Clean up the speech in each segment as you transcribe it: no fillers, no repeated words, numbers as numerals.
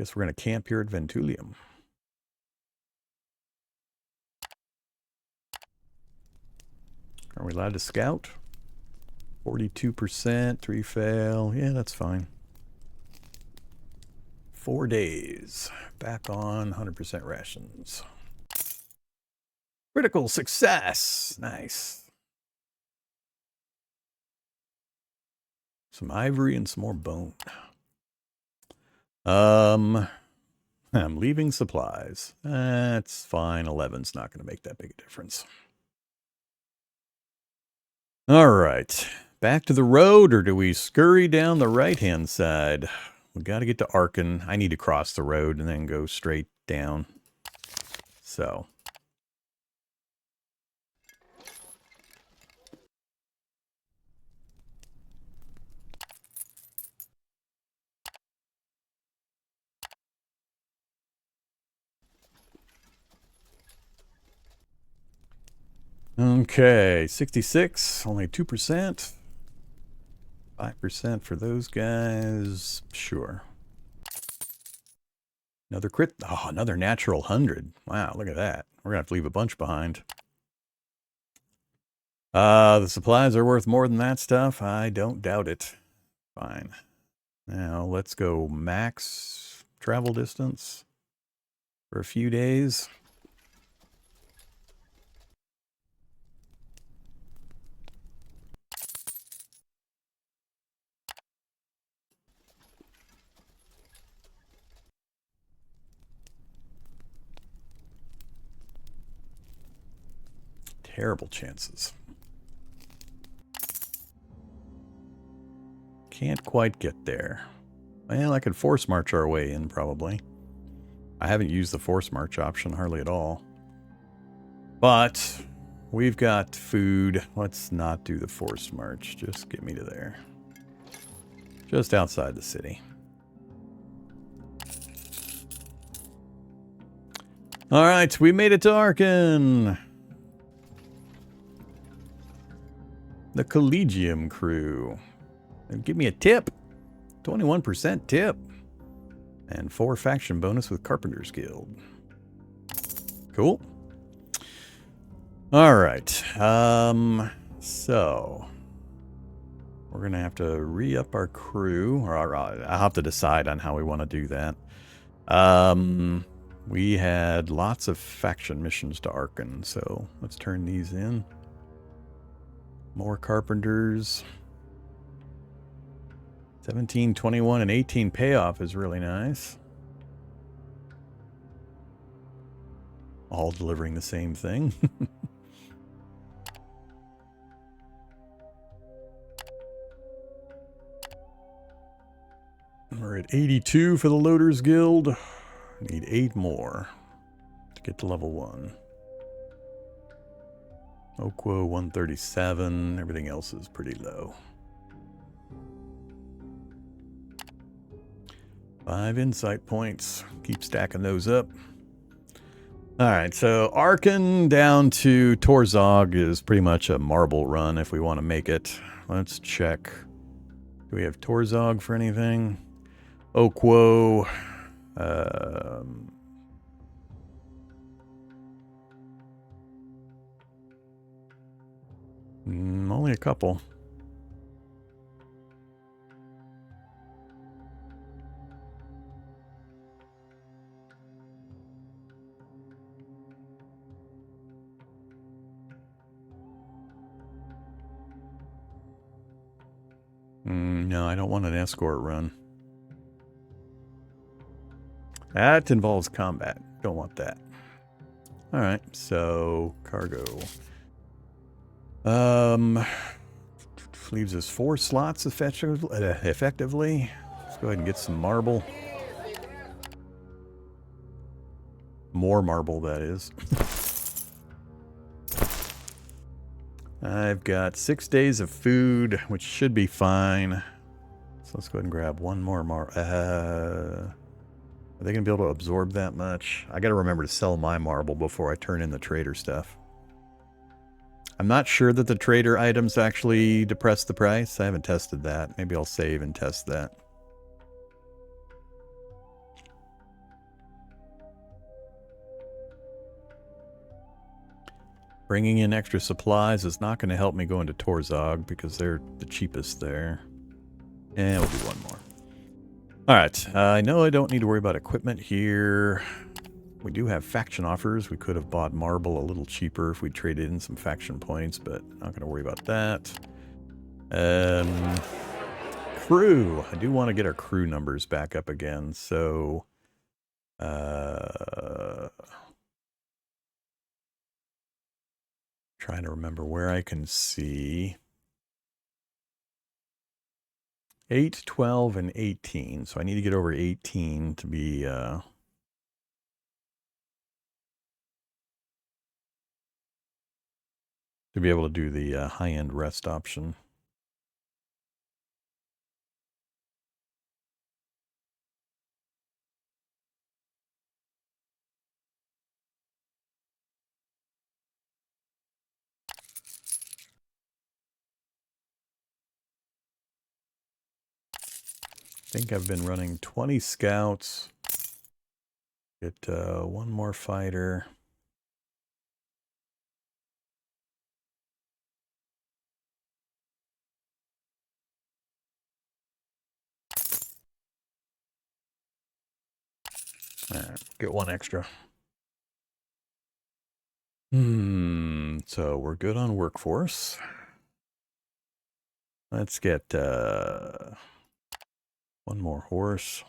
Guess we're going to camp here at Ventulium. Are we allowed to scout? 42%, 3 fail. Yeah, that's fine. 4 days. Back on 100% rations. Critical success. Nice. Some ivory and some more bone. I'm leaving supplies. That's fine. 11's not going to make that big a difference. All right. Back to the road, or do we scurry down the right-hand side? We got to get to Arcane. I need to cross the road and then go straight down. So. Okay, 66, only 2%. 5% for those guys. Sure. Another crit. Oh, another natural 100. Wow, look at that. We're going to have to leave a bunch behind. The supplies are worth more than that stuff. I don't doubt it. Fine. Now, let's go max travel distance for a few days. Terrible chances. Can't quite get there. Well, I could force march our way in, probably. I haven't used the force march option hardly at all. But we've got food. Let's not do the force march. Just get me to there. Just outside the city. All right, we made it to Arcane. The Collegium crew. Give me a tip. 21% tip. And 4 faction bonus with Carpenter's Guild. Cool. All right. So we're going to have to re-up our crew. Or I'll have to decide on how we want to do that. We had lots of faction missions to Arcane, so let's turn these in. More carpenters. 17, 21, and 18 payoff is really nice. All delivering the same thing. We're at 82 for the Loaders Guild. Need 8 more to get to level 1. Oquo 137. Everything else is pretty low. 5 insight points. Keep stacking those up. Alright, so Arcane down to Torzog is pretty much a marble run if we want to make it. Let's check. Do we have Torzog for anything? Oquo. Only a couple. No, I don't want an escort run. That involves combat. Don't want that. Alright, so cargo. Leaves us 4 slots effectively. Let's go ahead and get some marble. More marble, that is. I've got 6 days of food, which should be fine. So let's go ahead and grab one more marble. Are they going to be able to absorb that much? I got to remember to sell my marble before I turn in the trader stuff. I'm not sure that the trader items actually depress the price. I haven't tested that. Maybe I'll save and test that. Bringing in extra supplies is not going to help me go into Torzog because they're the cheapest there. And we'll do one more. Alright, I know I don't need to worry about equipment here. We do have faction offers. We could have bought marble a little cheaper if we traded in some faction points, but not going to worry about that. Crew. I do want to get our crew numbers back up again, so... trying to remember where I can see... 8, 12, and 18. So I need to get over 18 to be... to be able to do the high-end rest option. I think I've been running 20 scouts. Get one more fighter. Get one extra. So we're good on workforce. Let's get one more horse.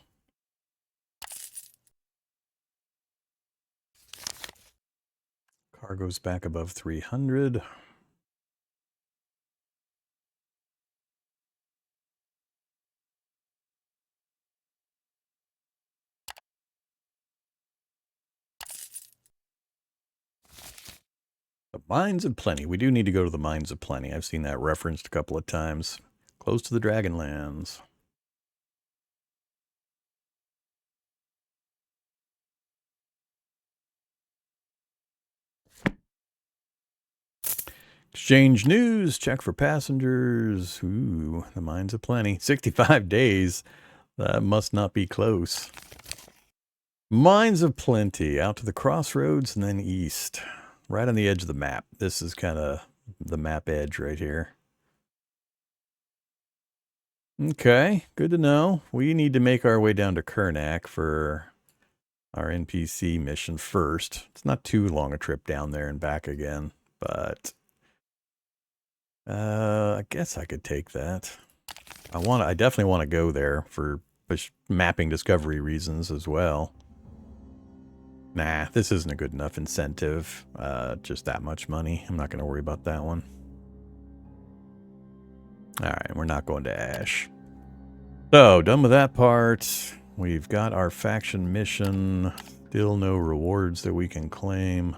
Cargo's back above 300. The Mines of Plenty. We do need to go to the Mines of Plenty. I've seen that referenced a couple of times. Close to the Dragonlands. Exchange news. Check for passengers. Ooh, the Mines of Plenty. 65 days. That must not be close. Mines of Plenty. Out to the crossroads and then east. Right on the edge of the map. This is kind of the map edge right here. Okay, good to know. We need to make our way down to Kurnak for our NPC mission first. It's not too long a trip down there and back again, but I guess I could take that. I definitely want to go there for mapping discovery reasons as well. Nah, this isn't a good enough incentive. Just that much money. I'm not going to worry about that one. Alright, we're not going to Ash. So, done with that part. We've got our faction mission. Still no rewards that we can claim.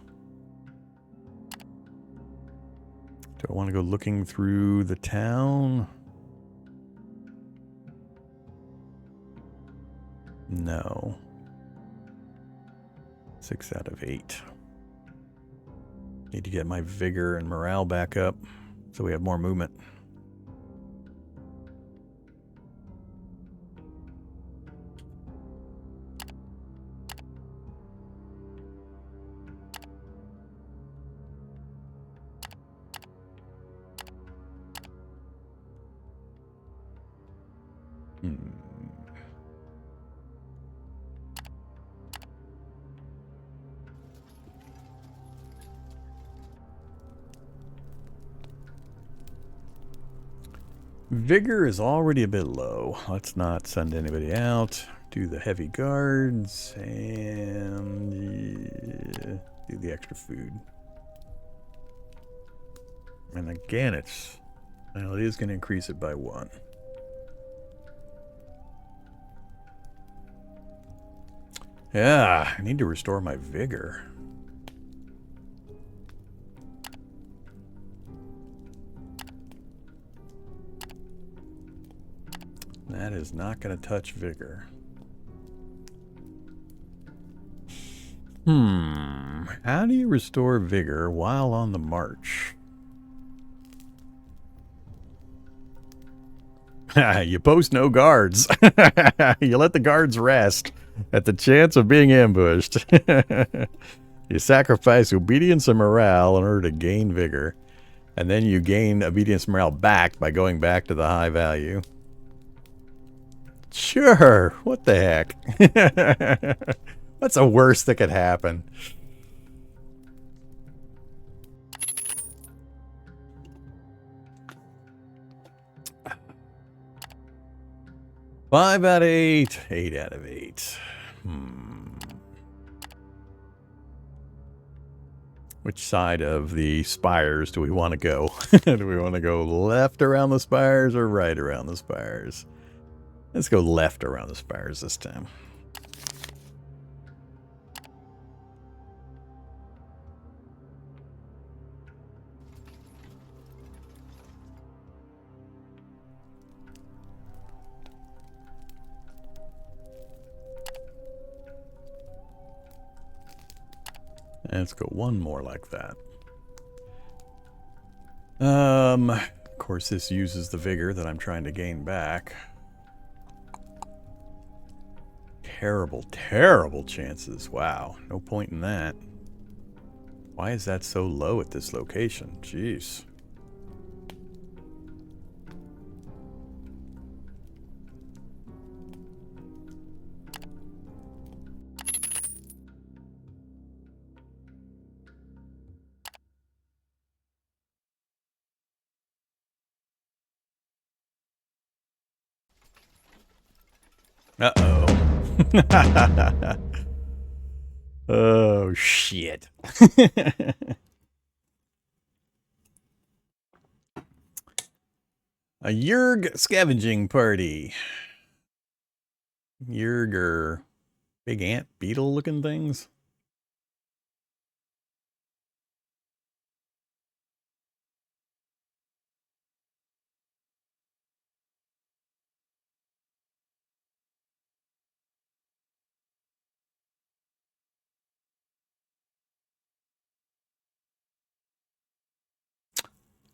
Do I want to go looking through the town? No. 6 out of 8. Need to get my vigor and morale back up so we have more movement. Vigor is already a bit low. Let's not send anybody out. Do the heavy guards and do the extra food. And again, it is going to increase it by 1. Yeah, I need to restore my vigor. That is not going to touch vigor. How do you restore vigor while on the march? You post no guards. You let the guards rest at the chance of being ambushed. You You sacrifice obedience and morale in order to gain vigor. And then you gain obedience and morale back by going back to the high value. Sure. What the heck? What's the worst that could happen? Five out of 8. 8 out of 8. Which side of the spires do we want to go? Do we want to go left around the spires or right around the spires? Let's go left around the spires this time. And let's go one more like that. Of course, this uses the vigor that I'm trying to gain back. Terrible, terrible chances. Wow, no point in that. Why is that so low at this location? Jeez. Uh-oh. Oh, shit. A Yerg scavenging party. Yerger. Big ant beetle looking things.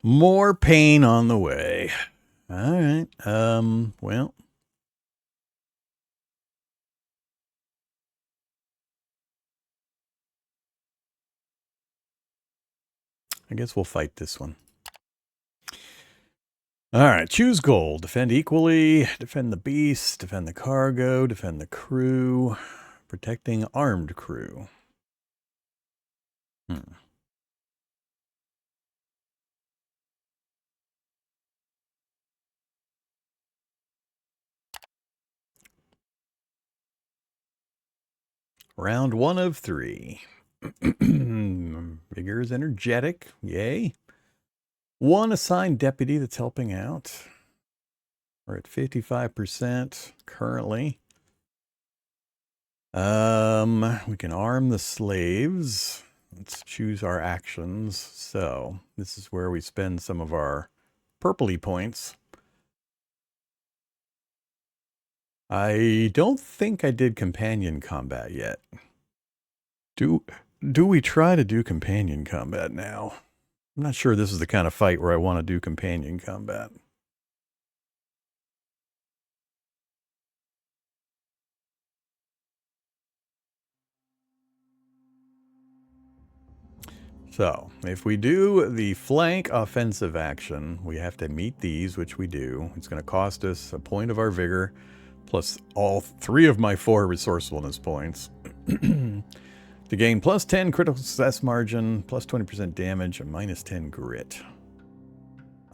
More pain on the way. All right. Well. I guess we'll fight this one. All right. Choose goal. Defend equally. Defend the beast. Defend the cargo. Defend the crew. Protecting armed crew. Round 1 of 3. Vigor is energetic. Yay. 1 assigned deputy that's helping out. We're at 55% currently. We can arm the slaves. Let's choose our actions. So this is where we spend some of our purpley points. I don't think I did companion combat yet. Do we try to do companion combat now? I'm not sure this is the kind of fight where I want to do companion combat. So, if we do the flank offensive action, we have to meet these, which we do. It's going to cost us a point of our vigor, plus all 3 of my 4 resourcefulness points. To gain plus 10 critical success margin, plus 20% damage, and minus 10 grit.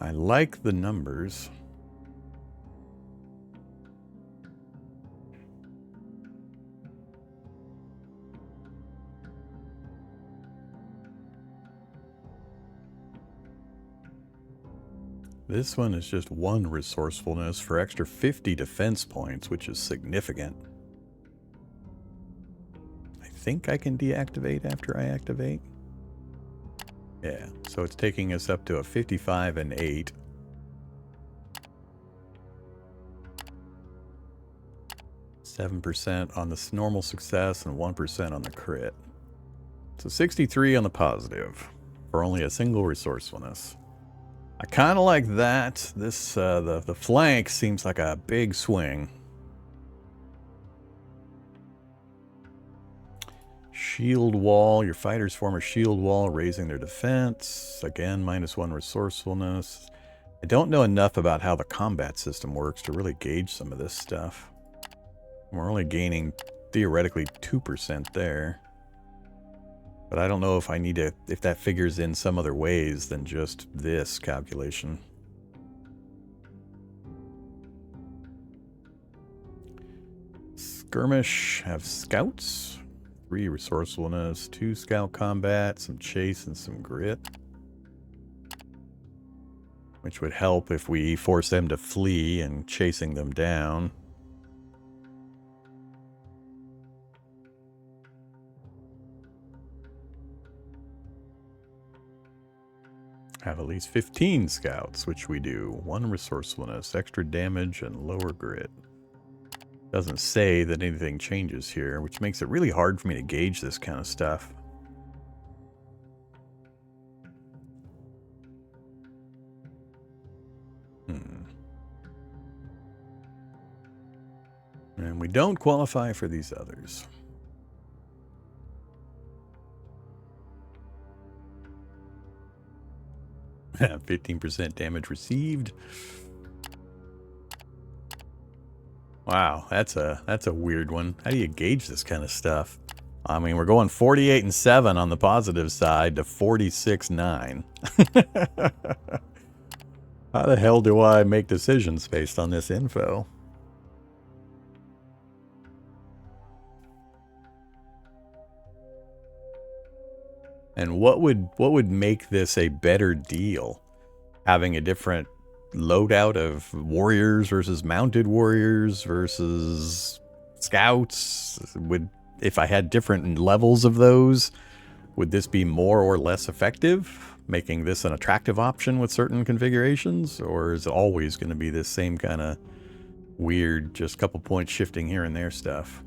I like the numbers. This one is just 1 resourcefulness for extra 50 defense points, which is significant. I think I can deactivate after I activate. Yeah, so it's taking us up to a 55 and 8. %on the normal success and 1% on the crit. So 63 on the positive for only a single resourcefulness. I kind of like that. This the flank seems like a big swing. shield wall. Your fighters form a shield wall, raising their defense. Again, -1 resourcefulness. I don't know enough about how the combat system works to really gauge some of this stuff. We're only gaining, theoretically, 2% there. But I don't know if I need to, if that figures in some other ways than just this calculation. Skirmish, have scouts. 3 resourcefulness, 2 scout combat, some chase, and some grit. Which would help if we force them to flee and chasing them down. Have at least 15 scouts, which we do. 1 resourcefulness, extra damage, and lower grit. Doesn't say that anything changes here, which makes it really hard for me to gauge this kind of stuff. And we don't qualify for these others. Yeah, 15% damage received. Wow, that's a weird one. How do you gauge this kind of stuff? I mean, we're going 48-7 on the positive side to 46-9. How the hell do I make decisions based on this info? And what would make this a better deal? Having a different loadout of warriors versus mounted warriors versus scouts? If I had different levels of those, would this be more or less effective? Making this an attractive option with certain configurations? Or is it always going to be this same kind of weird, just couple points shifting here and there stuff?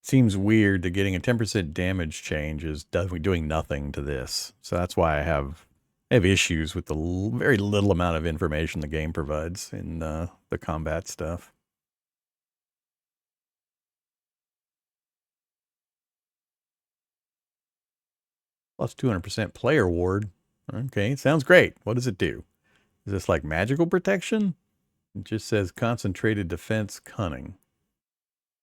Seems weird that getting a 10% damage change is doing nothing to this. So that's why I have issues with the very little amount of information the game provides in the combat stuff. Plus 200% player ward. Okay, sounds great. What does it do? Is this like magical protection? It just says concentrated defense cunning.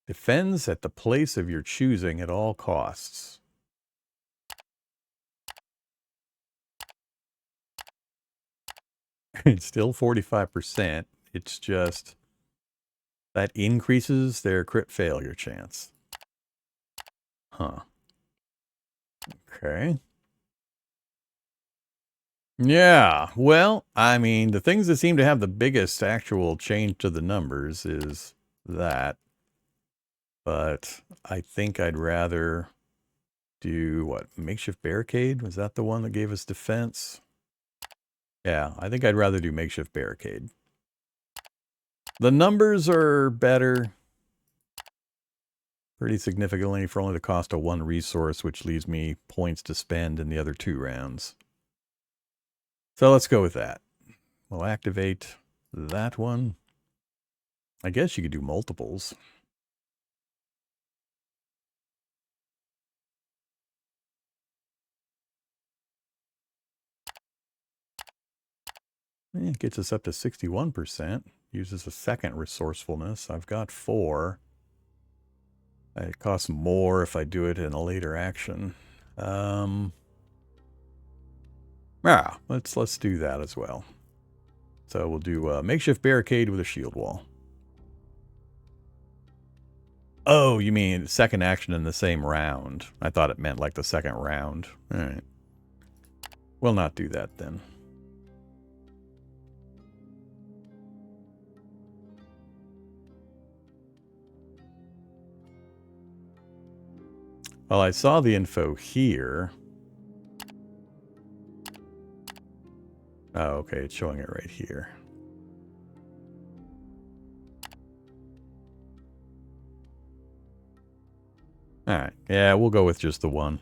Defends at the place of your choosing at all costs. It's still 45%. It's just that increases their crit failure chance. Huh. Okay. Yeah, well, I mean, the things that seem to have the biggest actual change to the numbers is that. But I think I'd rather do, what, makeshift barricade? Was that the one that gave us defense? Yeah, I think I'd rather do makeshift barricade. The numbers are better pretty significantly for only the cost of 1 resource, which leaves me points to spend in the other 2 rounds. So let's go with that. We'll activate that one. I guess you could do multiples. It gets us up to 61%. Uses a second resourcefulness. I've got 4. It costs more if I do it in a later action. Yeah, let's do that as well. So we'll do a makeshift barricade with a shield wall. Oh, you mean second action in the same round. I thought it meant like the second round. All right. We'll not do that then. Well, I saw the info here. Oh, okay, it's showing it right here. All right, yeah, we'll go with just the 1.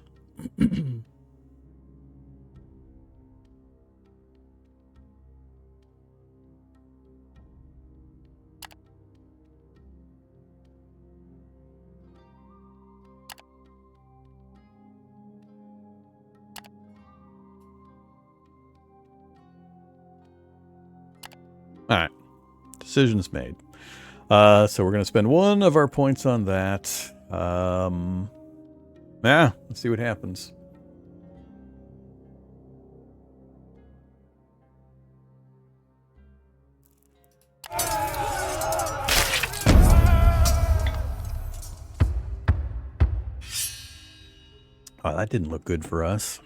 Alright. Decisions made. So we're going to spend one of our points on that. Yeah, let's see what happens. Oh, that didn't look good for us.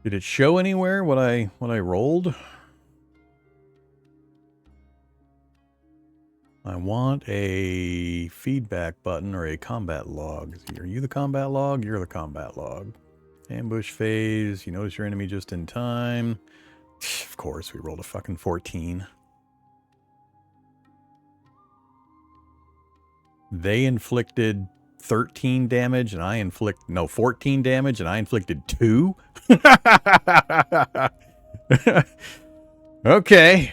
Did it show anywhere what I rolled? I want a feedback button or a combat log. Are you the combat log? You're the combat log. Ambush phase. You notice your enemy just in time. Of course, we rolled a fucking 14. They inflicted 13 damage and I 14 damage and I inflicted 2? Okay.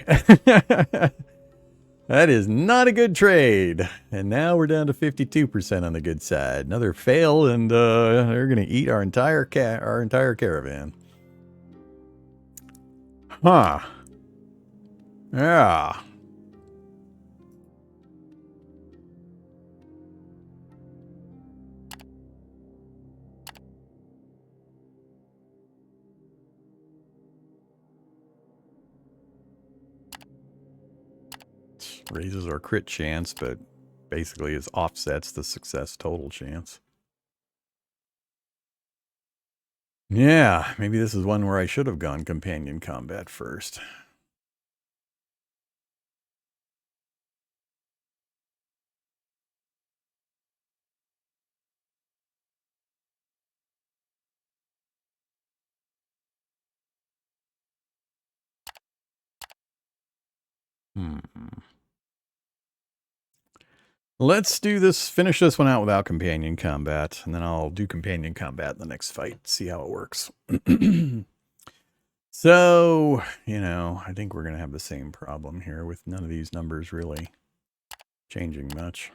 That is not a good trade. And now we're down to 52% on the good side. Another fail and they're going to eat our entire caravan. Huh. Yeah. Raises our crit chance, but basically is offsets the success total chance. Yeah, maybe this is one where I should have gone companion combat first. Let's do this, finish this one out without companion combat, and then I'll do companion combat in the next fight, see how it works. So, you know, I think we're going to have the same problem here with none of these numbers really changing much.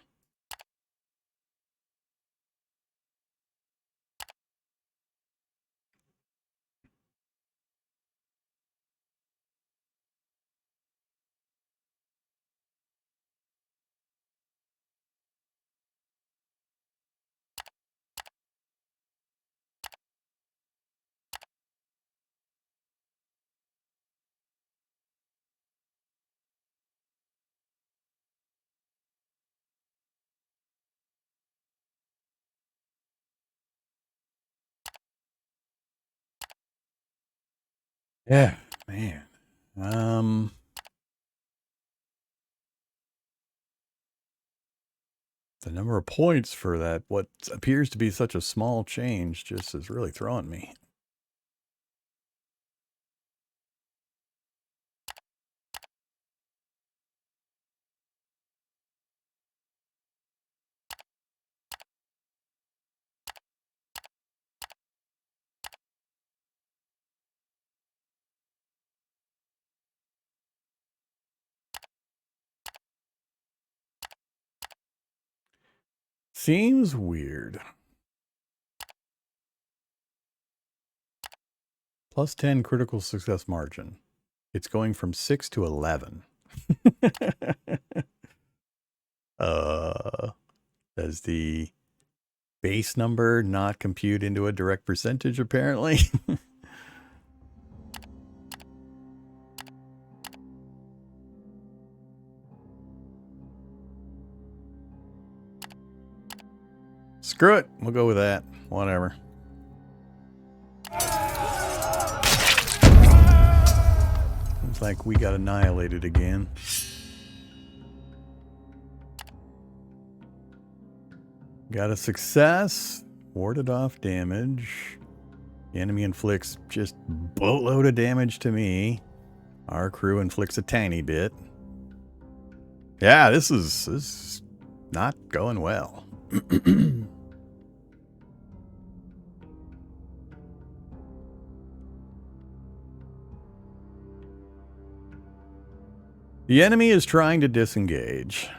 Yeah, man. The number of points for that, what appears to be such a small change, just is really throwing me. Seems weird. Plus 10 critical success margin. It's going from 6 to 11. Does the base number not compute into a direct percentage, apparently? Screw it. We'll go with that. Whatever. Looks like we got annihilated again. Got a success. Warded off damage. The enemy inflicts just boatload of damage to me. Our crew inflicts a tiny bit. Yeah, this is not going well. The enemy is trying to disengage.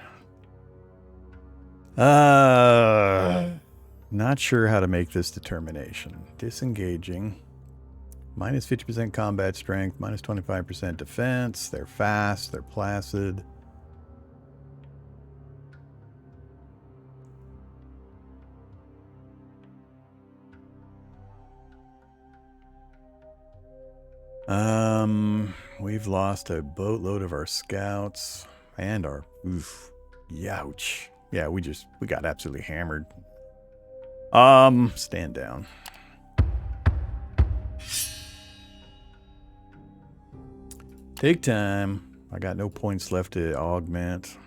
Not sure how to make this determination. Disengaging. Minus 50% combat strength, minus 25% defense. They're fast, they're placid. We've lost a boatload of our scouts and our youch. Yeah, we got absolutely hammered. Stand down. Take time. I got no points left to augment.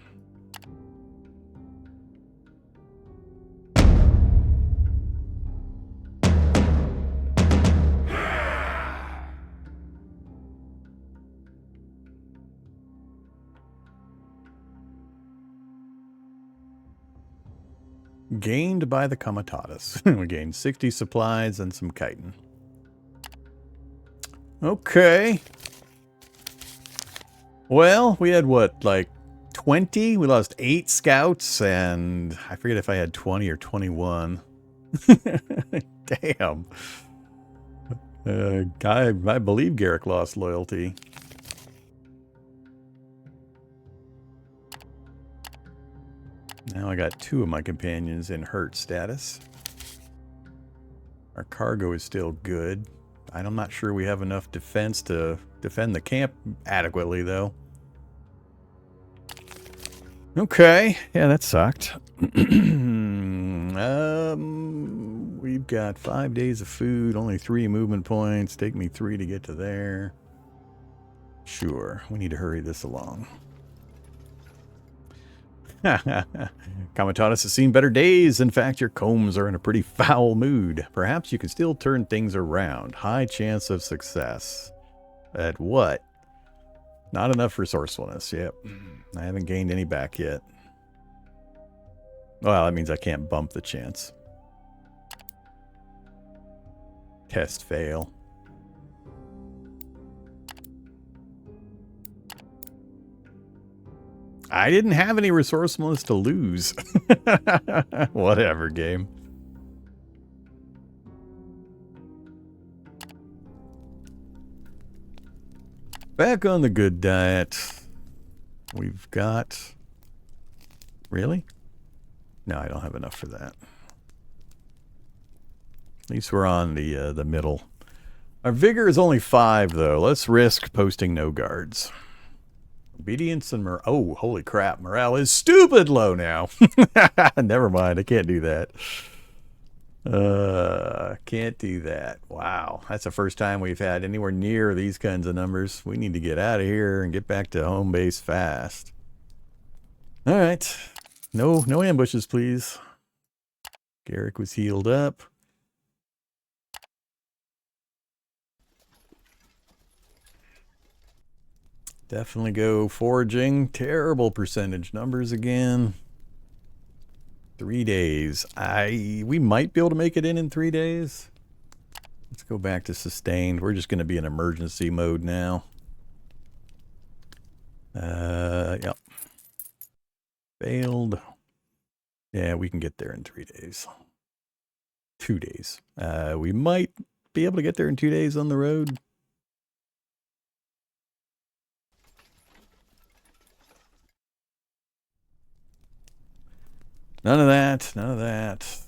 Gained by the Comitatus. We gained 60 supplies and some chitin. Okay. Well, we had what, like 20? We lost 8 scouts, and I forget if I had 20 or 21. Damn. I believe Garrick lost loyalty. Now I got 2 of my companions in hurt status. Our cargo is still good. I'm not sure we have enough defense to defend the camp adequately, though. Okay. Yeah, that sucked. We've got 5 days of food, only 3 movement points. Take me 3 to get to there. Sure. We need to hurry this along. Comitatus has seen better days. In fact, your combs are in a pretty foul mood. Perhaps you can still turn things around. High chance of success. At what? Not enough resourcefulness. Yep. I haven't gained any back yet. Well, that means I can't bump the chance. Test fail. I didn't have any resourcefulness to lose. Whatever, game. Back on the good diet. We've got... Really? No, I don't have enough for that. At least we're on the middle. Our vigor is only 5, though. Let's risk posting no guards. Obedience and morale. Oh, holy crap. Morale is stupid low now. Never mind. I can't do that. Can't do that. Wow. That's the first time we've had anywhere near these kinds of numbers. We need to get out of here and get back to home base fast. All right. No ambushes, please. Garrick was healed up. Definitely go foraging. Terrible percentage numbers again. 3 days. We might be able to make it in 3 days. Let's go back to sustained. We're just going to be in emergency mode now. Yep. Failed. Yeah, we can get there in 3 days. 2 days. We might be able to get there in 2 days on the road. None of that. None of that.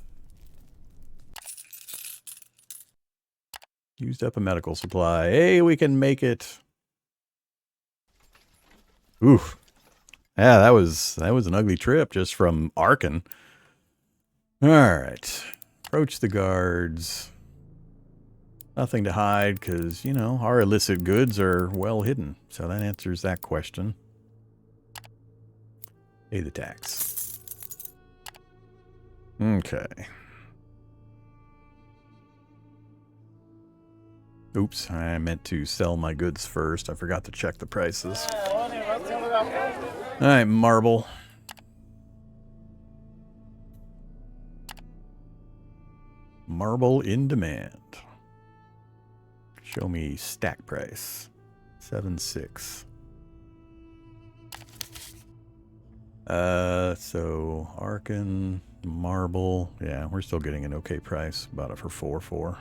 Used up a medical supply. Hey, we can make it. Oof. Yeah, that was an ugly trip just from Arcane. All right. Approach the guards. Nothing to hide because, you know, our illicit goods are well hidden. So that answers that question. Pay the tax. Okay. Oops, I meant to sell my goods first. I forgot to check the prices. Alright, marble. Marble in demand. Show me stack price. 7.6. So arcane, marble. Yeah, we're still getting an okay price. Bought it for 4.4.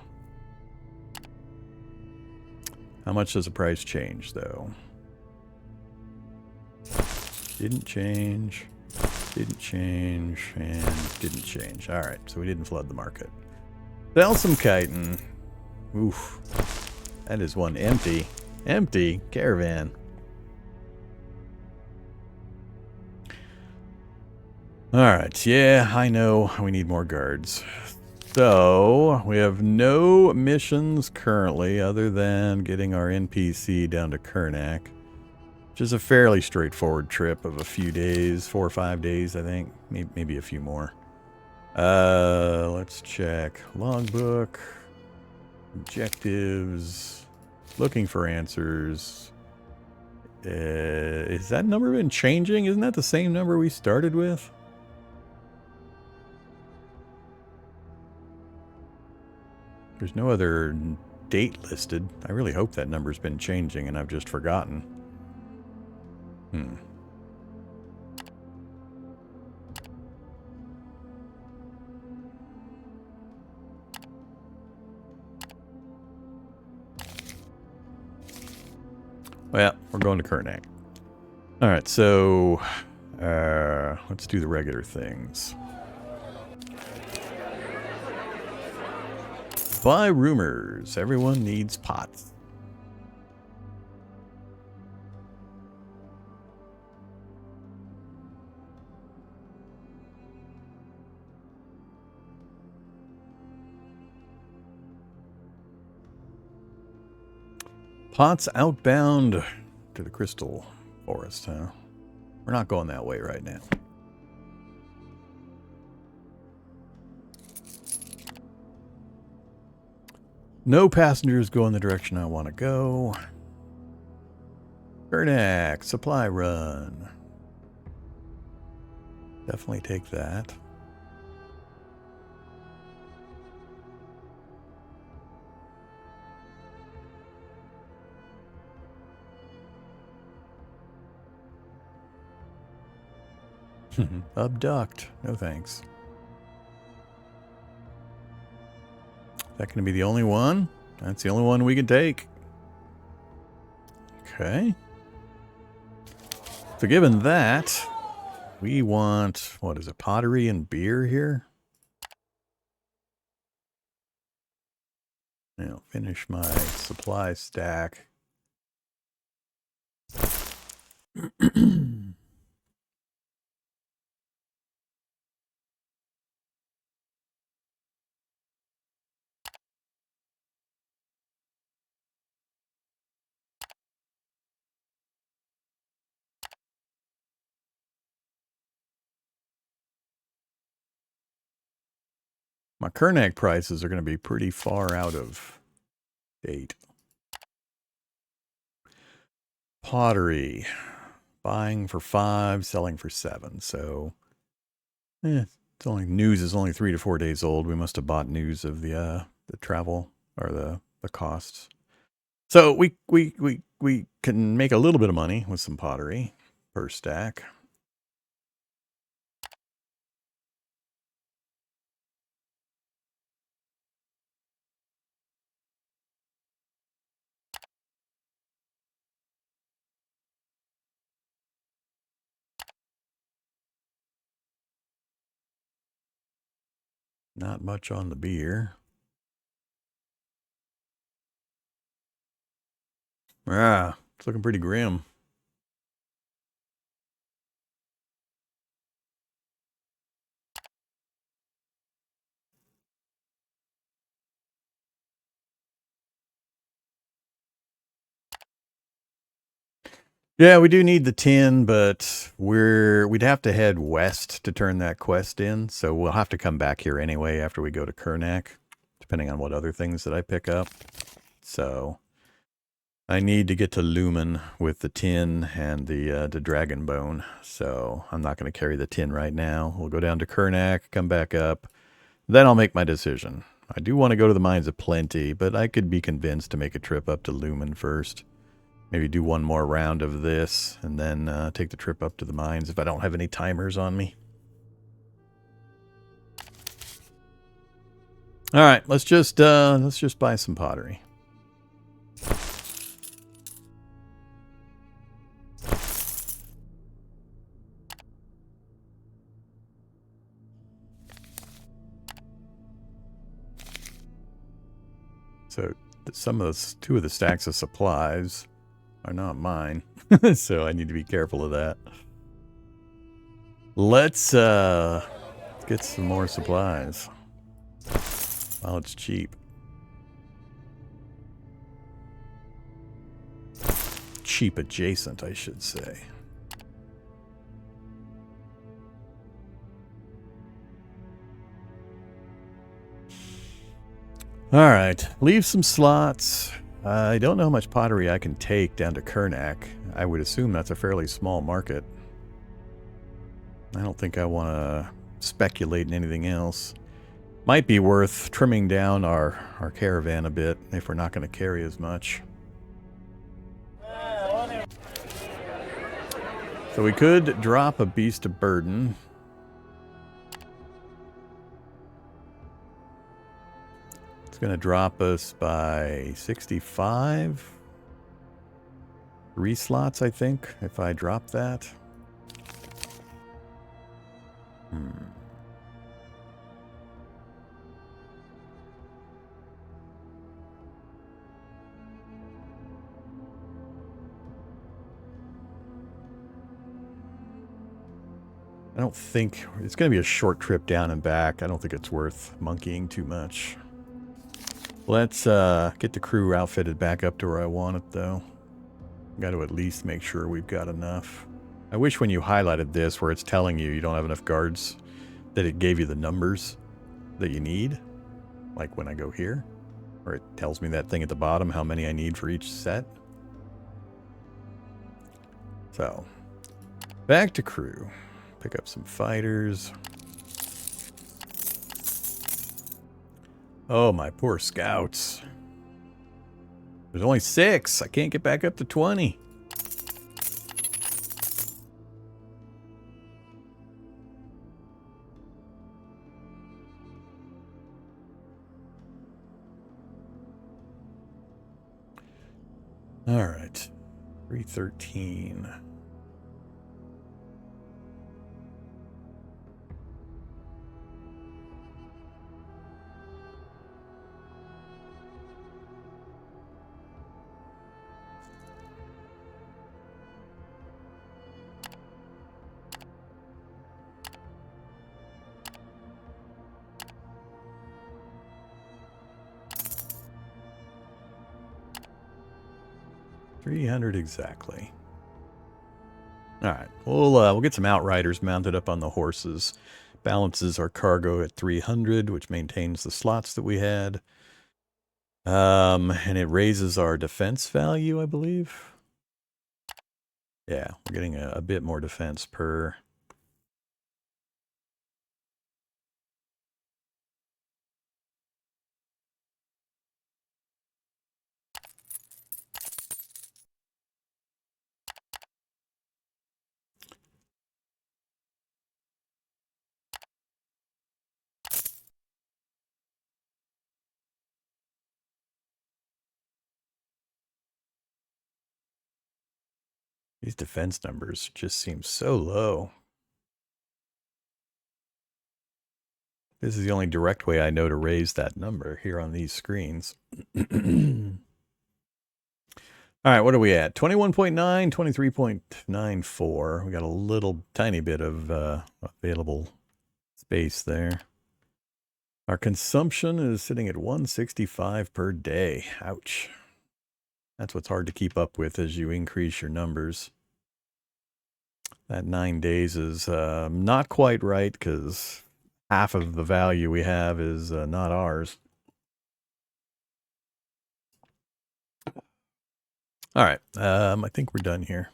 How much does the price change, though? Didn't change, didn't change, and didn't change. Alright, so we didn't flood the market. Sell some chitin. Oof. That is one empty. Empty caravan. Alright, yeah, I know we need more guards. So, we have no missions currently other than getting our NPC down to Karnak, which is a fairly straightforward trip of a few days, 4 or 5 days, I think. Maybe a few more. Let's check. Logbook. Objectives. Looking for answers. Is that number been changing? Isn't that the same number we started with? There's no other date listed. I really hope that number's been changing and I've just forgotten. Well, we're going to Karnak. Alright, so let's do the regular things. Buy rumors. Everyone needs pots. Pots outbound to the crystal forest, huh? We're not going that way right now. No passengers go in the direction I want to go. Karnak, supply run. Definitely take that. Abduct. No thanks. Is that going to be the only one? That's the only one we can take. Okay. So given that, we want, what is it, pottery and beer here? Now, finish my supply stack. My Karnak prices are going to be pretty far out of date. Pottery. Buying for 5, selling for 7. So, it's only, news is only 3 to 4 days old. We must have bought news of the travel or the costs. So we can make a little bit of money with some pottery per stack. Not much on the beer. Ah, it's looking pretty grim. Yeah, we do need the tin, but we'd have to head west to turn that quest in, so we'll have to come back here anyway after we go to Karnak, depending on what other things that I pick up. So I need to get to Lumen with the tin and the dragon bone, so I'm not going to carry the tin right now. We'll go down to Kernak, come back up, then I'll make my decision. I do want to go to the Mines of Plenty, but I could be convinced to make a trip up to Lumen first. Maybe do one more round of this, and then take the trip up to the mines if I don't have any timers on me. All right, let's just buy some pottery. So two of the stacks of supplies are not mine, so I need to be careful of that. Let's get some more supplies while it's cheap. Cheap adjacent, I should say. All right, leave some slots. I don't know how much pottery I can take down to Kernak. I would assume that's a fairly small market. I don't think I want to speculate in anything else. Might be worth trimming down our caravan a bit if we're not going to carry as much. So we could drop a beast of burden. It's going to drop us by 65. 3 slots, I think, if I drop that. I don't think... It's going to be a short trip down and back. I don't think it's worth monkeying too much. Let's get the crew outfitted back up to where I want it, though. Got to at least make sure we've got enough. I wish when you highlighted this where it's telling you don't have enough guards that it gave you the numbers that you need. Like when I go here. Or it tells me that thing at the bottom how many I need for each set. So, back to crew. Pick up some fighters. Oh, my poor scouts. There's only 6. I can't get back up to 20. All right. 313. $300 exactly. All right, we'll get some outriders mounted up on the horses. Balances our cargo at 300, which maintains the slots that we had. And it raises our defense value, I believe. Yeah, we're getting a bit more defense per. These defense numbers just seem so low. This is the only direct way I know to raise that number here on these screens. All right, what are we at? 21.9, 23.94. We got a little tiny bit of available space there. Our consumption is sitting at 165 per day. Ouch. That's what's hard to keep up with as you increase your numbers. That 9 days is not quite right because half of the value we have is not ours. All right. I think we're done here.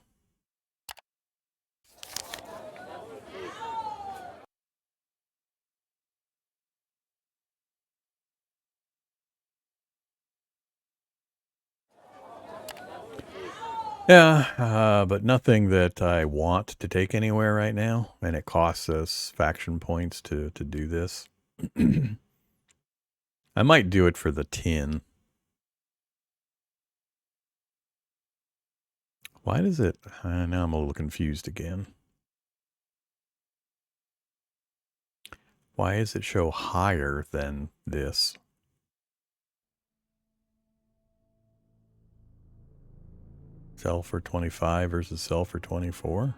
Yeah, but nothing that I want to take anywhere right now, and it costs us faction points to do this. I might do it for the tin. Why does it... now I'm a little confused again. Why does it show higher than this? Sell for 25 versus sell for 24?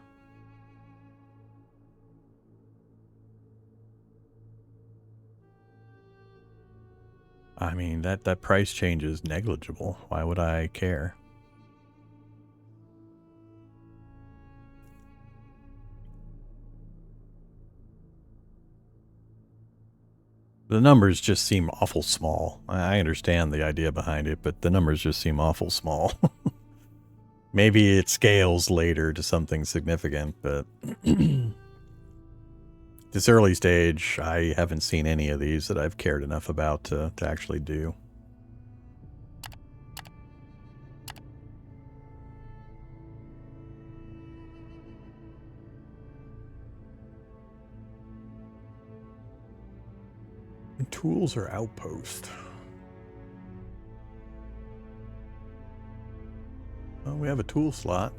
I mean, that price change is negligible. Why would I care? The numbers just seem awful small. I understand the idea behind it, but the numbers just seem awful small. Maybe it scales later to something significant, but this early stage, I haven't seen any of these that I've cared enough about to actually do. Tools or outpost? Well, we have a tool slot.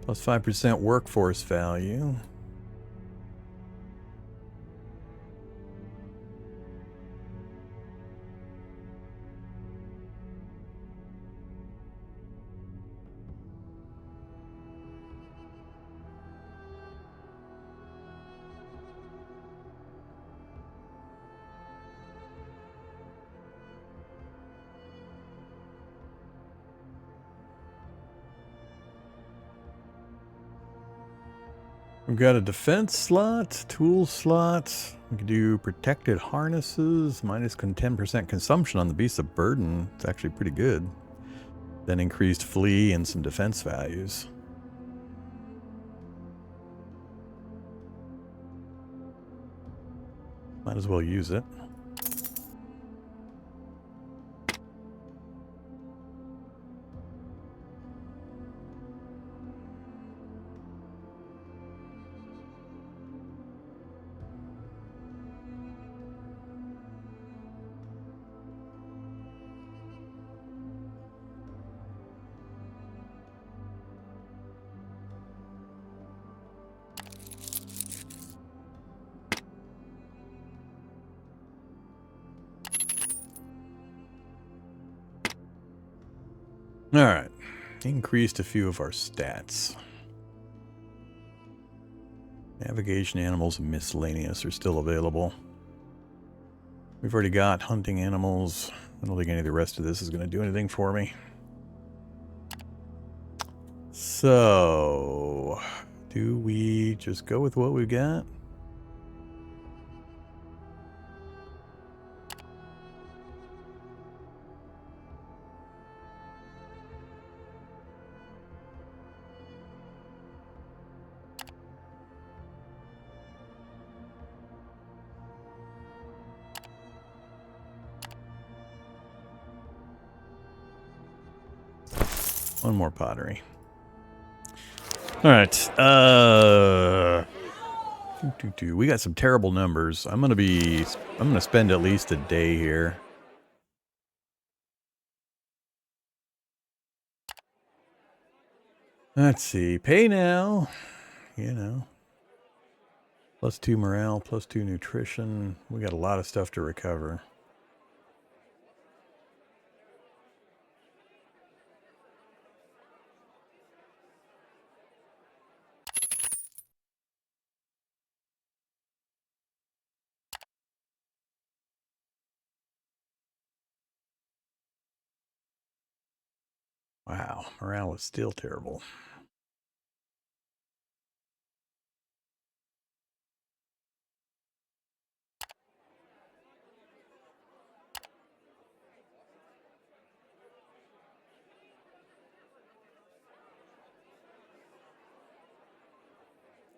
Plus 5% workforce value. We've got a defense slot, tool slot. We can do protected harnesses, minus 10% consumption on the beasts of burden. It's actually pretty good. Then increased flee and some defense values. Might as well use it. Alright. Increased a few of our stats. Navigation animals and miscellaneous are still available. We've already got hunting animals. I don't think any of the rest of this is going to do anything for me. So, do we just go with what we've got? One more pottery. Alright, we got some terrible numbers. I'm gonna spend at least a day here. Let's see, pay now, you know. +2 morale, +2 nutrition. We got a lot of stuff to recover. Wow, morale is still terrible.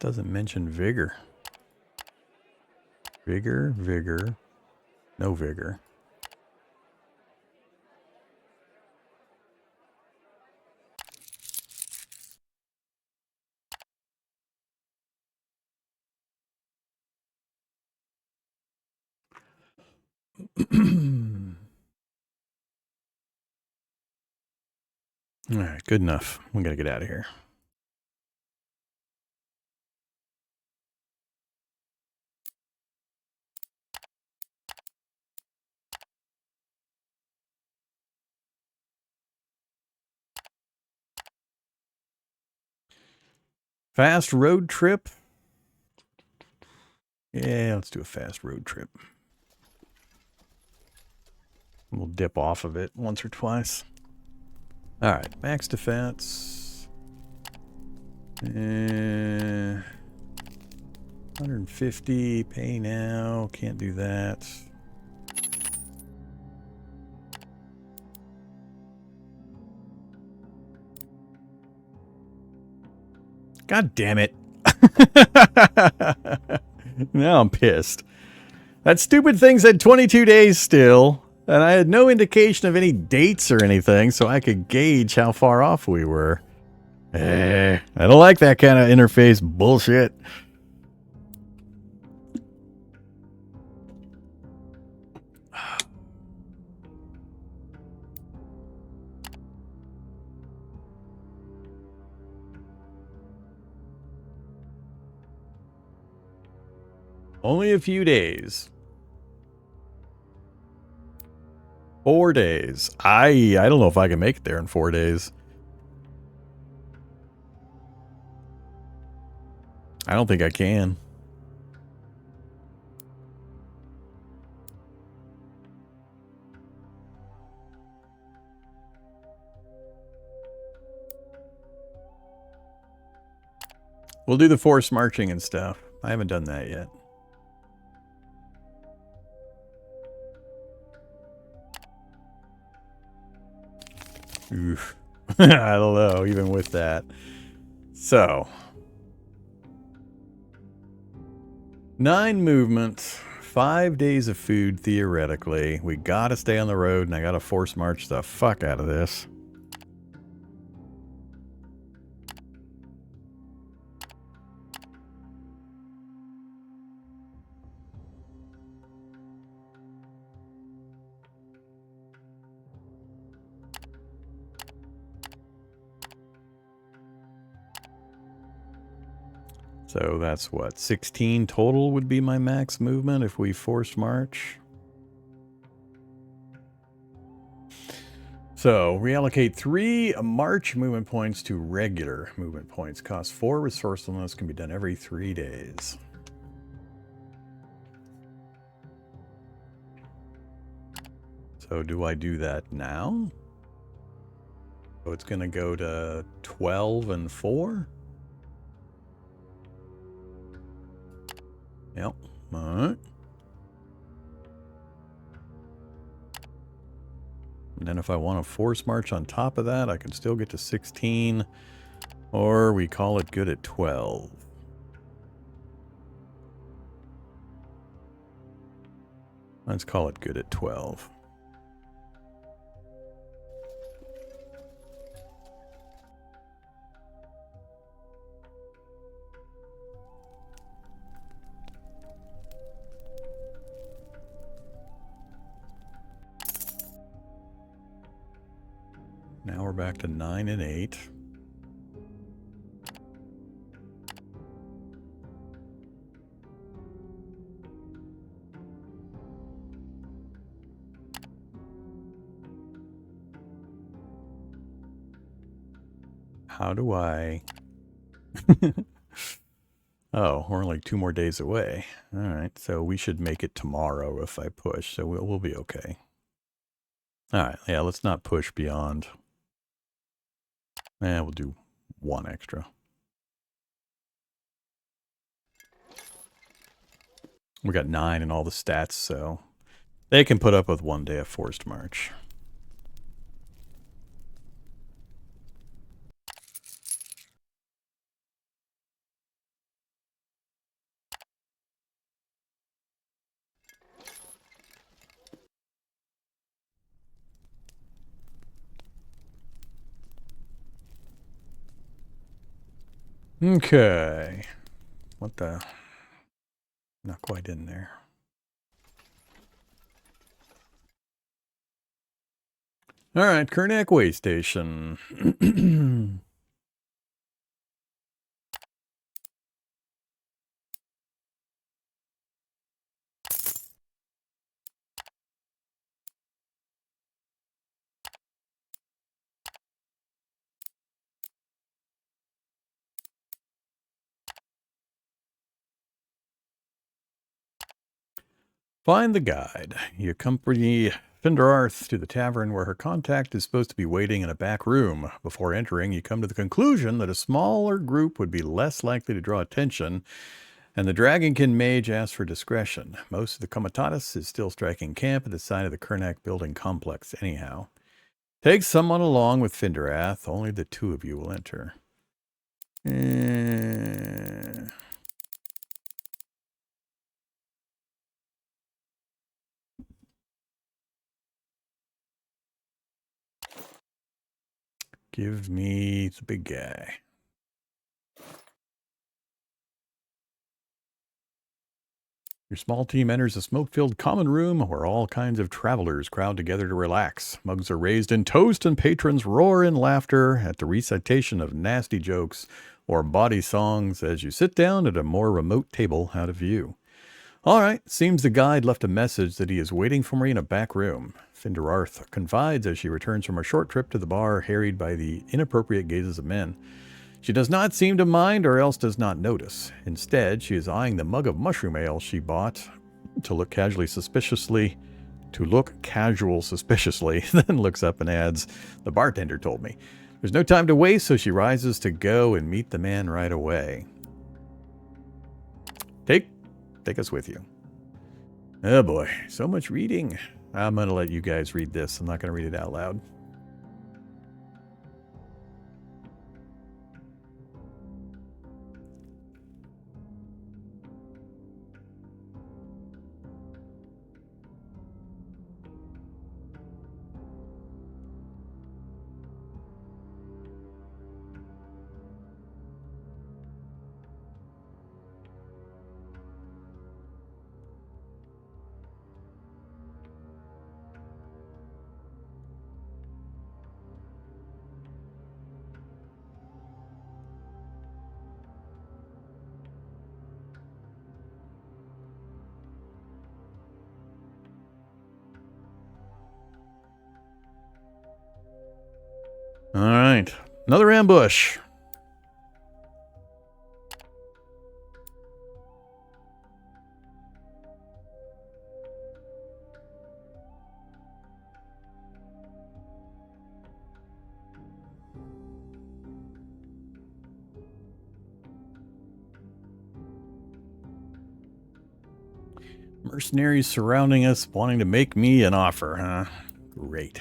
doesn't mention vigor. Vigor, vigor, no vigor. All right, good enough. We gotta get out of here. Fast road trip. Yeah, let's do a fast road trip. We'll dip off of it once or twice. All right, max defense. 150, pay now. Can't do that. God damn it. Now I'm pissed. That stupid thing said 22 days still, and I had no indication of any dates or anything, so I could gauge how far off we were. I don't like that kind of interface bullshit. Only a few days. 4 days. I don't know if I can make it there in 4 days. I don't think I can. We'll do the forced marching and stuff. I haven't done that yet. Oof. I don't know, even with that. So. 9 movement, 5 days of food, theoretically. We gotta stay on the road, and I gotta force march the fuck out of this. So that's what, 16 total would be my max movement if we forced march. So reallocate 3 march movement points to regular movement points. Cost 4 resourcefulness, can be done every 3 days. So do I do that now? So it's going to go to 12 and 4? Yep. All right. And then if I want to force march on top of that, I can still get to 16. Or we call it good at 12. Let's call it good at 12. Now we're back to 9 and 8. How do I... Oh, we're only 2 more days away. All right, so we should make it tomorrow if I push, so we'll be okay. All right, yeah, let's not push beyond... We'll do 1 extra. We got 9 in all the stats, so they can put up with 1 day of forced march. Okay. What the? Not quite in there. All right, Kernak Way Station. Find the guide. You accompany Finderarth to the tavern where her contact is supposed to be waiting in a back room. Before entering, you come to the conclusion that a smaller group would be less likely to draw attention, and the Dragonkin mage asks for discretion. Most of the Comitatus is still striking camp at the side of the Kernak building complex anyhow. Take someone along with Finderath. Only the two of you will enter. Give me the big guy. Your small team enters a smoke-filled common room where all kinds of travelers crowd together to relax. Mugs are raised in toast and patrons roar in laughter at the recitation of nasty jokes or bawdy songs as you sit down at a more remote table out of view. All right, seems the guide left a message that he is waiting for me in a back room. Finderarth confides as she returns from a short trip to the bar, harried by the inappropriate gazes of men. She does not seem to mind or else does not notice. Instead, she is eyeing the mug of mushroom ale she bought to look casual suspiciously, then looks up and adds, "The bartender told me." There's no time to waste, so she rises to go and meet the man right away. Take us with you. Oh boy, so much reading. I'm going to let you guys read this. I'm not going to read it out loud. All right, another ambush. Mercenaries surrounding us, wanting to make me an offer, huh? Great.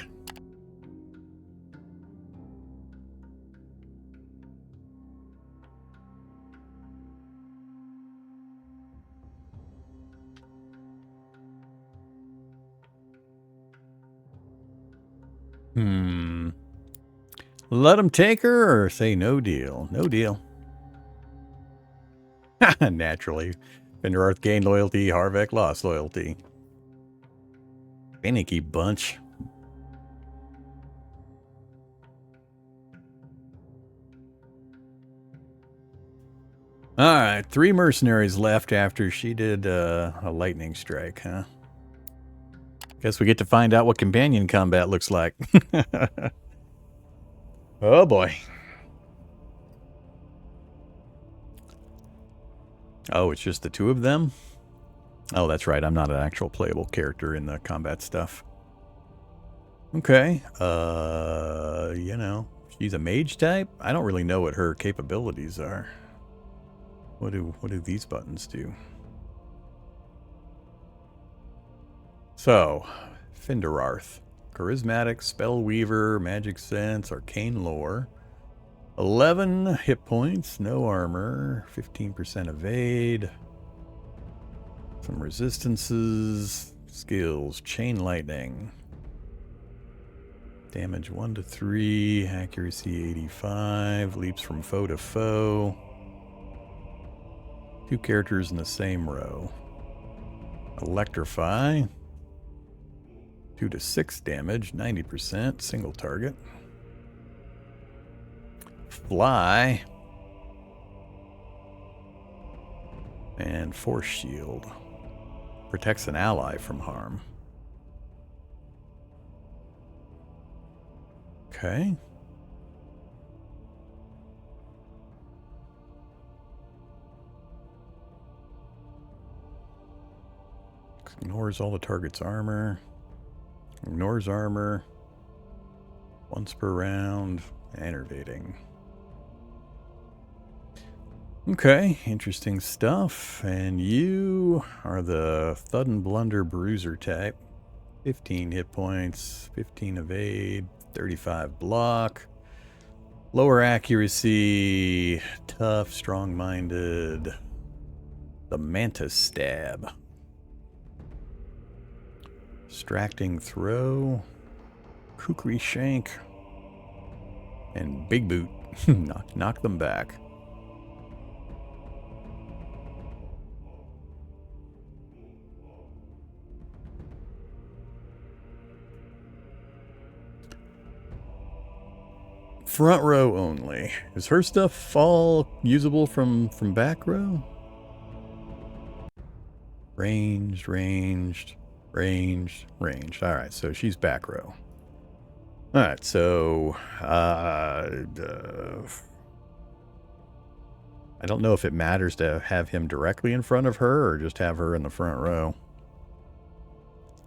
Let them take her or say no deal? No deal. Naturally. Finderarth gained loyalty, Harvek lost loyalty. Finicky bunch. Alright, 3 mercenaries left after she did a lightning strike, huh? Guess we get to find out what companion combat looks like. Oh boy. Oh, it's just the 2 of them? Oh, that's right. I'm not an actual playable character in the combat stuff. Okay. You know, she's a mage type. I don't really know what her capabilities are. What do these buttons do? So, Finderarth. Charismatic, Spellweaver, Magic Sense, Arcane Lore. 11 hit points, no armor, 15% evade. Some resistances, skills, Chain Lightning. Damage 1 to 3, accuracy 85, leaps from foe to foe. 2 characters in the same row. Electrify. 2 to 6 damage, 90%, single target. Fly. And Force Shield. Protects an ally from harm. Okay. Ignores all the target's armor. Ignores armor. Once per round. Enervating. Okay, interesting stuff. And you are the Thud and Blunder Bruiser type. 15 hit points, 15 evade, 35 block. Lower accuracy, tough, strong-minded. The Mantis Stab. Distracting Throw. Kukri Shank. And Big Boot. knock them back. Front row only. Is her stuff all usable from back row? Ranged. Alright, so she's back row. Alright, so... I don't know if it matters to have him directly in front of her or just have her in the front row.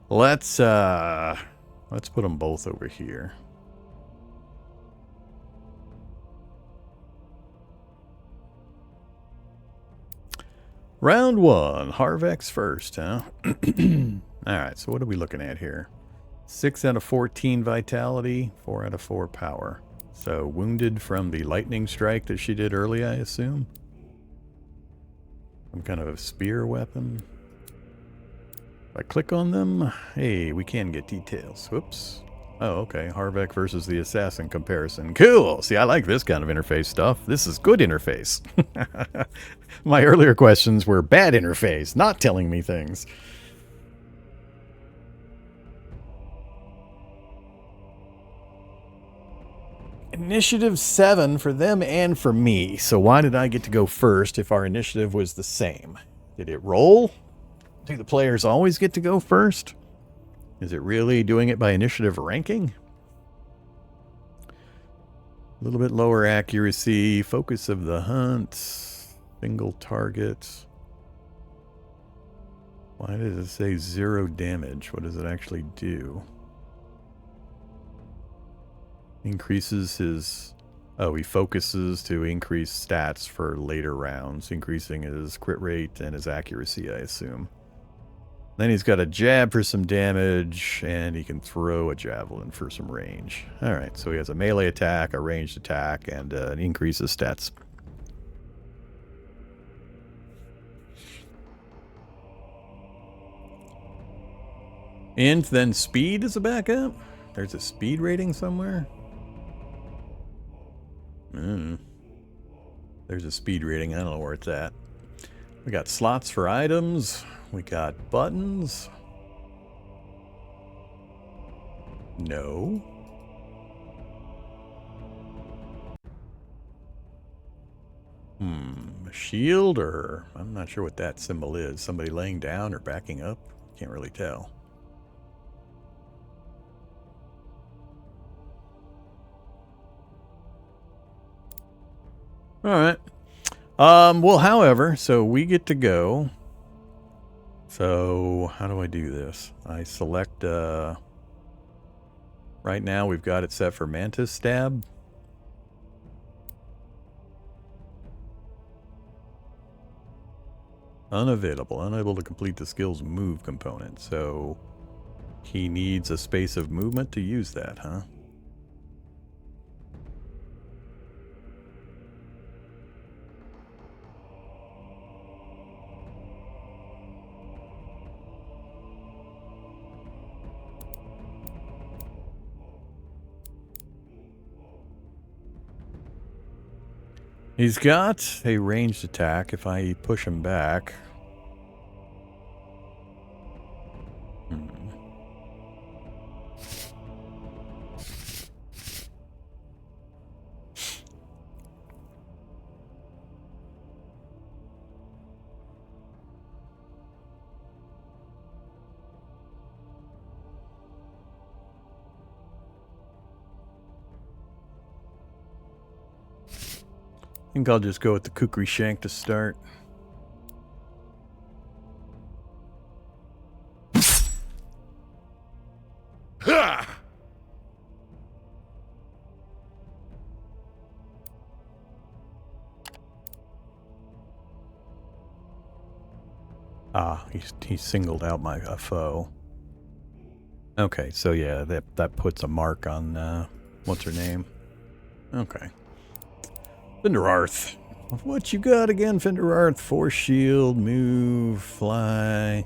Let's put them both over here. Round 1, Harvex first, huh? Alright, so what are we looking at here? 6 out of 14 vitality, 4 out of 4 power. So, wounded from the lightning strike that she did early, I assume? Some kind of a spear weapon. If I click on them, hey, we can get details. Whoops. Oh, okay. Harvex versus the assassin comparison. Cool! See, I like this kind of interface stuff. This is good interface. My earlier questions were bad interface, not telling me things. Initiative 7 for them and for me. So why did I get to go first if our initiative was the same? Did it roll? Do the players always get to go first? Is it really doing it by initiative ranking? A little bit lower accuracy, focus of the hunt, single target. Why does it say 0 damage? What does it actually do? Increases his... Oh, he focuses to increase stats for later rounds, increasing his crit rate and his accuracy, I assume. Then he's got a jab for some damage, and he can throw a javelin for some range. Alright, so he has a melee attack, a ranged attack, and an increase of stats. And then speed is a backup? There's a speed rating somewhere? There's a speed rating, I don't know where it's at. We got slots for items. We got buttons. No. A shield, or I'm not sure what that symbol is. Somebody laying down or backing up? Can't really tell. Alright. Well, however, so we get to go. So, how do I do this? I select, right now we've got it set for Mantis Stab. Unavailable. Unable to complete the skill's move component. So, he needs a space of movement to use that, huh? He's got a ranged attack if I push him back. I think I'll just go with the Kukri Shank to start. Ah, he singled out my foe. Okay, so yeah, that puts a mark on what's her name? Okay. Finderarth. What you got again, Finderarth? Force shield, move, fly.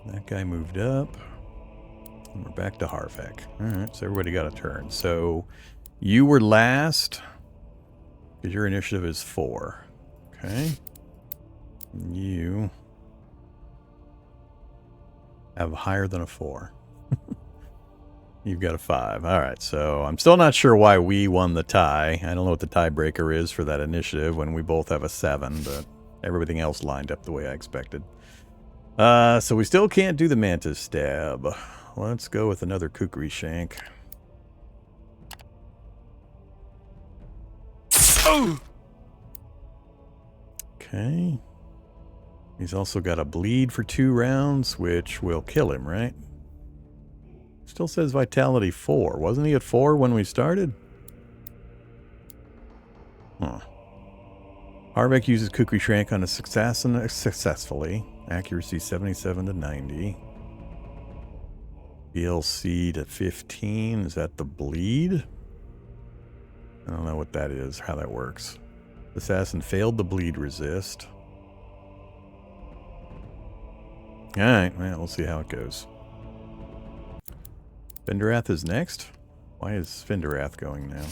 That guy moved up. And we're back to Harvek. Alright, so everybody got a turn. So you were last, because your initiative is 4. Okay. You have higher than a 4. You've got a 5. Alright, so I'm still not sure why we won the tie. I don't know what the tiebreaker is for that initiative when we both have a 7, but everything else lined up the way I expected. So we still can't do the Mantis Stab. Let's go with another Kukri Shank. Oh! Okay. He's also got a bleed for 2 rounds, which will kill him, right? Still says vitality 4. Wasn't he at 4 when we started? Huh. Harbeck uses Kukri Shank on a assassin successfully. Accuracy 77 to 90. BLC to 15. Is that the bleed? I don't know what that is, how that works. Assassin failed the bleed resist. Alright, well, we'll see how it goes. Finderath is next? Why is Finderath going now?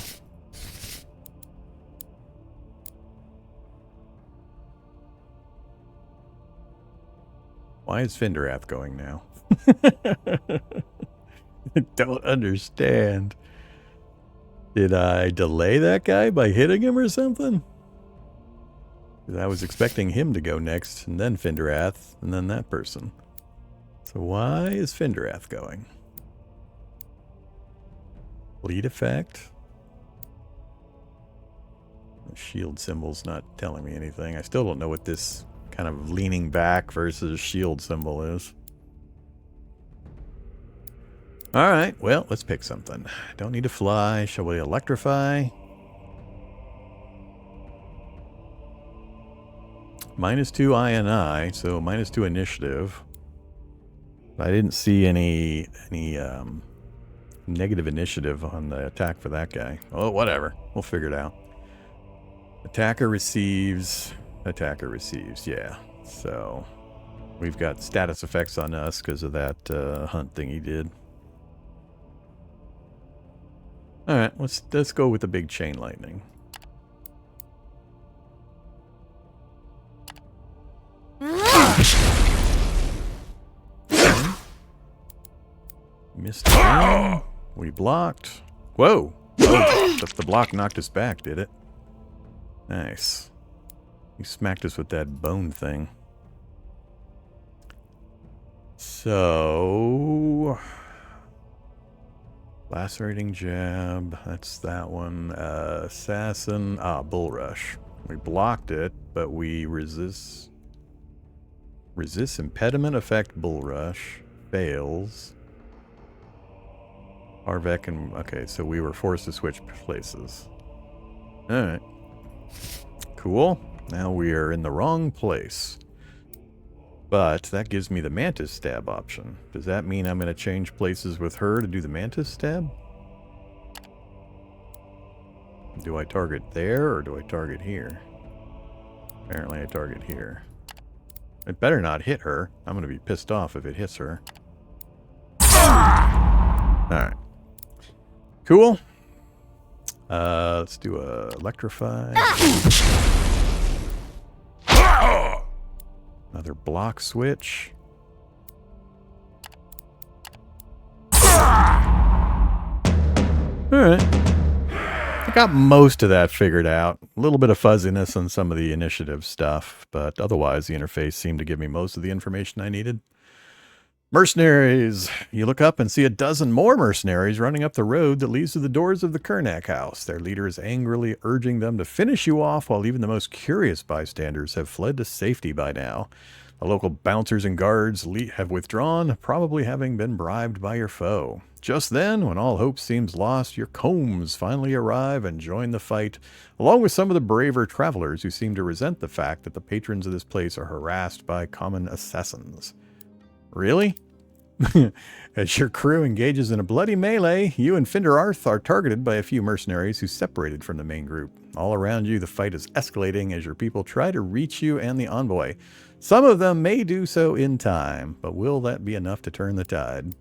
Why is Finderath going now? I don't understand. Did I delay that guy by hitting him or something? I was expecting him to go next, and then Finderath, and then that person. So why is Finderath going? Bleed effect? The shield symbol's not telling me anything. I still don't know what this kind of leaning back versus shield symbol is. Alright, well, let's pick something. Don't need to fly. Shall we electrify? -2 INI, so -2 initiative. I didn't see any negative initiative on the attack for that guy. Oh, whatever. We'll figure it out. Attacker receives, yeah. So, we've got status effects on us because of that hunt thing he did. Alright, let's go with the big chain lightning. Missed him. We blocked. Whoa! Oh, the block knocked us back, did it? Nice. He smacked us with that bone thing. So... Lacerating jab. That's that one. Assassin. Bull rush. We blocked it, but we resist... Resist impediment effect bull rush. Fails. Harvek and... Okay, so we were forced to switch places. Alright. Cool. Now we are in the wrong place. But that gives me the Mantis Stab option. Does that mean I'm going to change places with her to do the Mantis Stab? Do I target there or do I target here? Apparently I target here. It better not hit her. I'm going to be pissed off if it hits her. Alright. Cool. Let's do a electrify. Another block switch. Alright. I got most of that figured out. A little bit of fuzziness on some of the initiative stuff, but otherwise the interface seemed to give me most of the information I needed. Mercenaries! You look up and see a dozen more mercenaries running up the road that leads to the doors of the Kernak house. Their leader is angrily urging them to finish you off, while even the most curious bystanders have fled to safety by now. The local bouncers and guards have withdrawn, probably having been bribed by your foe. Just then, when all hope seems lost, your combs finally arrive and join the fight, along with some of the braver travelers who seem to resent the fact that the patrons of this place are harassed by common assassins. Really? As your crew engages in a bloody melee, you and Finder Arth are targeted by a few mercenaries who separated from the main group. All around you, the fight is escalating as your people try to reach you and the envoy. Some of them may do so in time, but will that be enough to turn the tide?